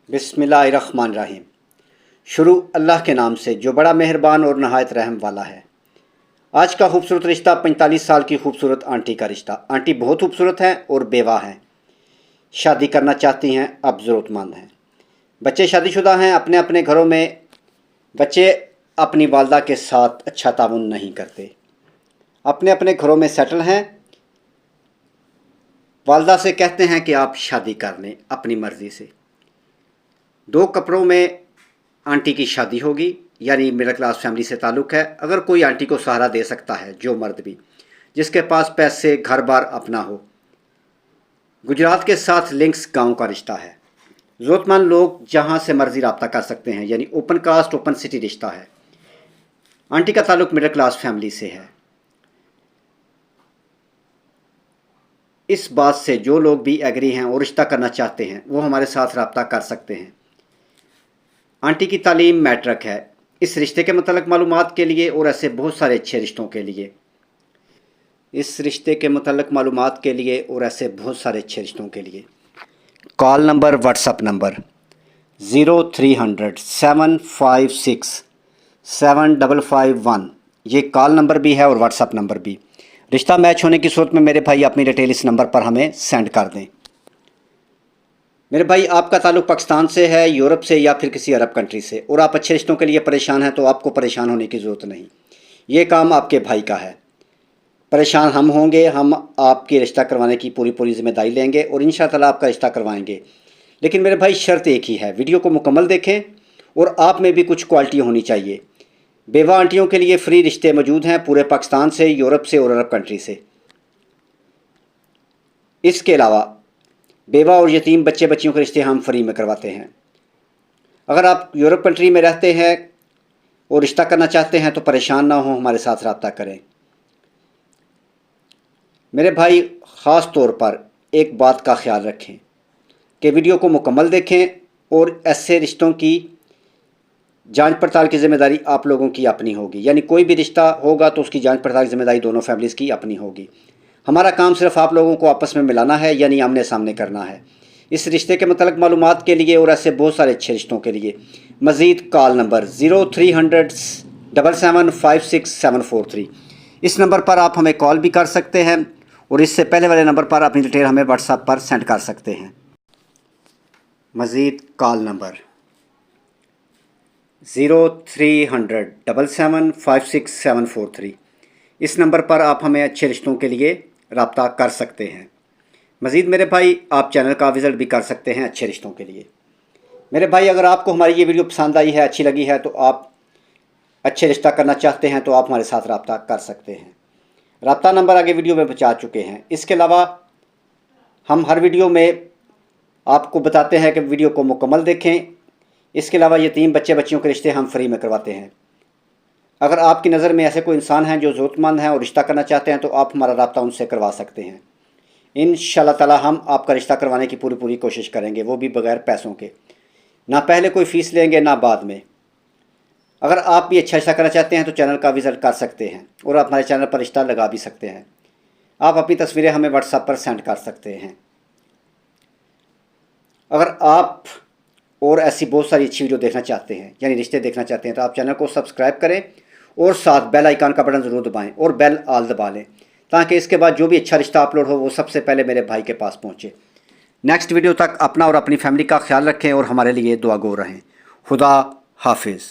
बिस्मिल्लाहिर्रहमानिर्रहीम। शुरू अल्लाह के नाम से जो बड़ा मेहरबान और नहायत रहम वाला है। आज का खूबसूरत रिश्ता 45 साल की खूबसूरत आंटी का रिश्ता। आंटी बहुत खूबसूरत हैं और बेवा हैं, शादी करना चाहती हैं, अब ज़रूरतमंद हैं। बच्चे शादीशुदा हैं, अपने अपने घरों में। बच्चे अपनी वालदा के साथ अच्छा ताउन नहीं करते, अपने अपने घरों में सेटल हैं। वालदा से कहते हैं कि आप शादी कर लें अपनी मर्ज़ी से। 2 कपड़ों में आंटी की शादी होगी, यानी मिडिल क्लास फैमिली से ताल्लुक़ है। अगर कोई आंटी को सहारा दे सकता है, जो मर्द भी, जिसके पास पैसे, घर बार अपना हो। गुजरात के साथ लिंक्स गांव का रिश्ता है। ज़रूरतमंद लोग जहां से मर्जी रब्ता कर सकते हैं, यानी ओपन कास्ट ओपन सिटी रिश्ता है। आंटी का ताल्लुक़ मिडिल क्लास फैमिली से है। इस बात से जो लोग भी एग्री हैं और रिश्ता करना चाहते हैं, वो हमारे साथ रब्ता कर सकते हैं। आंटी की तालीम मैट्रिक है। इस रिश्ते के मतलब मालूमात के लिए और ऐसे बहुत सारे अच्छे रिश्तों के लिए, इस रिश्ते के मतलब मालूमात के लिए और ऐसे बहुत सारे अच्छे रिश्तों के लिए कॉल नंबर, व्हाट्सअप नंबर 0300 756 7551। ये कॉल नंबर भी है और व्हाट्सअप नंबर भी। रिश्ता मैच होने की सूरत में मेरे भाई अपनी डिटेल इस नंबर पर हमें सेंड कर दें। मेरे भाई, आपका ताल्लुक़ पाकिस्तान से है, यूरोप से या फिर किसी अरब कंट्री से, और आप अच्छे रिश्तों के लिए परेशान हैं, तो आपको परेशान होने की ज़रूरत नहीं। ये काम आपके भाई का है। परेशान हम होंगे, हम आपके रिश्ता करवाने की पूरी ज़िम्मेदारी लेंगे और इंशाअल्लाह आपका रिश्ता करवाएंगे। लेकिन मेरे भाई, शर्त एक ही है, वीडियो को मुकम्मल देखें और आप में भी कुछ क्वालिटी होनी चाहिए। बेवा आंटियों के लिए फ्री रिश्ते मौजूद हैं पूरे पाकिस्तान से, यूरोप से और अरब कंट्री से। इसके अलावा बेवा और यतीम बच्चे बच्चियों के रिश्ते हम फ्री में करवाते हैं। अगर आप यूरोप कंट्री में रहते हैं और रिश्ता करना चाहते हैं तो परेशान ना हो, हमारे साथ रब्ता करें। मेरे भाई, ख़ास तौर पर एक बात का ख्याल रखें कि वीडियो को मुकम्मल देखें और ऐसे रिश्तों की जांच पड़ताल की ज़िम्मेदारी आप लोगों की अपनी होगी। यानी कोई भी रिश्ता होगा तो उसकी जांच पड़ताल की ज़िम्मेदारी दोनों फैमिलीज़ की अपनी होगी। हमारा काम सिर्फ आप लोगों को आपस में मिलाना है, यानी आमने सामने करना है। इस रिश्ते के मतलब मालूमात के लिए और ऐसे बहुत सारे अच्छे रिश्तों के लिए मज़ीद कॉल नंबर 0300 775 743। इस नंबर पर आप हमें कॉल भी कर सकते हैं और इससे पहले वाले नंबर पर अपनी डिटेल हमें व्हाट्सएप पर सेंड कर सकते हैं। मज़ीद कॉल नंबर 0300 775 743। इस नंबर पर आप हमें अच्छे रिश्तों के लिए रब्ता कर सकते हैं। मज़ीद मेरे भाई, आप चैनल का विज़िट भी कर सकते हैं अच्छे रिश्तों के लिए। मेरे भाई, अगर आपको हमारी ये वीडियो पसंद आई है, अच्छी लगी है, तो आप अच्छे रिश्ता करना चाहते हैं तो आप हमारे साथ रब्ता कर सकते हैं। रब्ता नंबर आगे वीडियो में बता चुके हैं। इसके अलावा हम हर वीडियो में आपको बताते हैं कि वीडियो को मुकम्मल देखें। इसके अलावा यतीम बच्चे बच्चियों के रिश्ते हम फ्री में करवाते हैं। अगर आपकी नज़र में ऐसे कोई इंसान हैं जो ज़रूरतमंद हैं और रिश्ता करना चाहते हैं तो आप हमारा रब्ता उनसे करवा सकते हैं। इंशाअल्लाह ताला हम आपका रिश्ता करवाने की पूरी कोशिश करेंगे, वो भी बग़ैर पैसों के। ना पहले कोई फ़ीस लेंगे ना बाद में। अगर आप भी अच्छा रिश्ता करना चाहते हैं तो चैनल का विज़िट कर सकते हैं और आप हमारे चैनल पर रिश्ता लगा भी सकते हैं। आप अपनी तस्वीरें हमें व्हाट्सएप पर सेंड कर सकते हैं। अगर आप और ऐसी बहुत सारी अच्छी वीडियो देखना चाहते हैं, यानी रिश्ते देखना चाहते हैं, तो आप चैनल को सब्सक्राइब करें और साथ बेल आइकन का बटन ज़रूर दबाएं और बेल आल दबा लें, ताकि इसके बाद जो भी अच्छा रिश्ता अपलोड हो वो सबसे पहले मेरे भाई के पास पहुंचे। नेक्स्ट वीडियो तक अपना और अपनी फैमिली का ख्याल रखें और हमारे लिए दुआ गो रहें। खुदा हाफिज़।